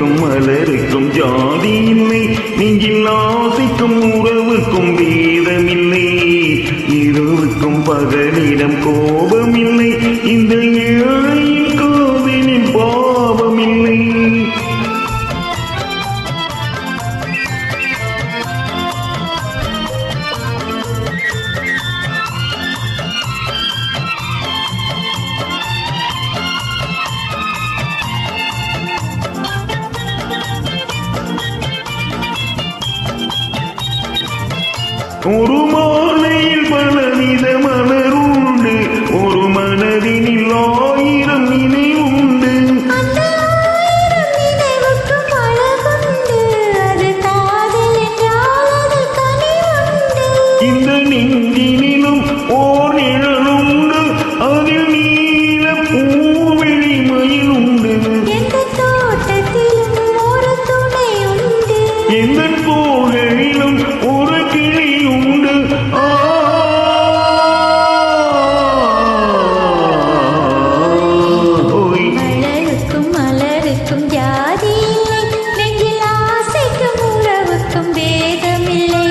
அழகுக்கும் மலருக்கும் ஜாதி இல்லை, நெஞ்சில் ஆசைக்கும் உறவுக்கும் வேதமில்லை, இரவுக்கும் பகலிடம் கோபமில்லை, இந்த ஏழையின் காதலின் பாவமில்லை. ஒரு மாலையில் பலவித மலருண்டு, ஒரு மனதினில் ஆயிரம் நினைவுண்டு. இந்த நெஞ்சினிலும் ஓர் நிழலுண்டு, அதில் நீல பூவிழி மயிலுண்டு. எந்த தோழிலும் ஒரு கிளி உண்டு. மலருக்கும் மலருக்கும் ஜாதி இல்லை, நெஞ்சில் ஆசைக்கும் உறவுக்கும் வேதமில்லை,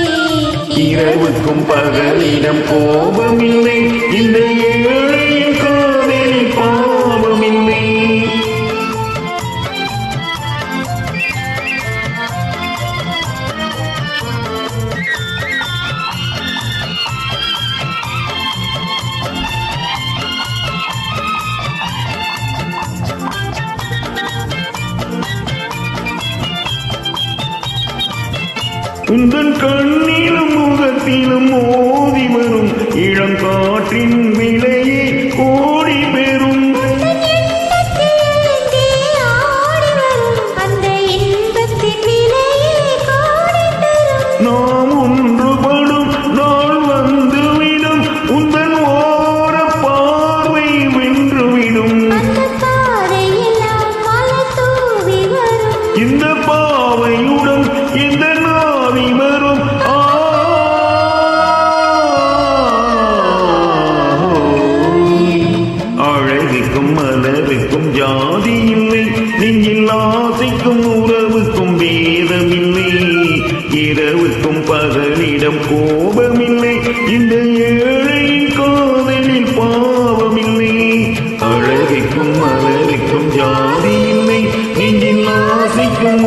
இரவுக்கும் பகலிடம் கோபமில்லை, இந்த ஏழையின் காதலில் பாவமில்லை. உந்தன் கண்ணிலும் முகத்திலும் மோதி வரும் இளங்காற்றின் விலையே கோடி பெறும். நாம் ஒன்றுபடும் நாள் வந்துவிடும், உந்தன் ஓர பார்வை வென்றுவிடும். இந்த பாவையுடன் இந்த நாவி வரும். அழகுக்கும் மலருக்கும் ஜாதி இல்லை, நெஞ்சில் ஆசைக்கும் உறவுக்கும் வேதமில்லை, இரவுக்கும் பகலிடம் கோபமில்லை, இந்த ஏழையின் காதலில் பாவமில்லை. அழகுக்கும் மலருக்கும் ஜாதி இல்லை, நெஞ்சில் ஆசைக்கும்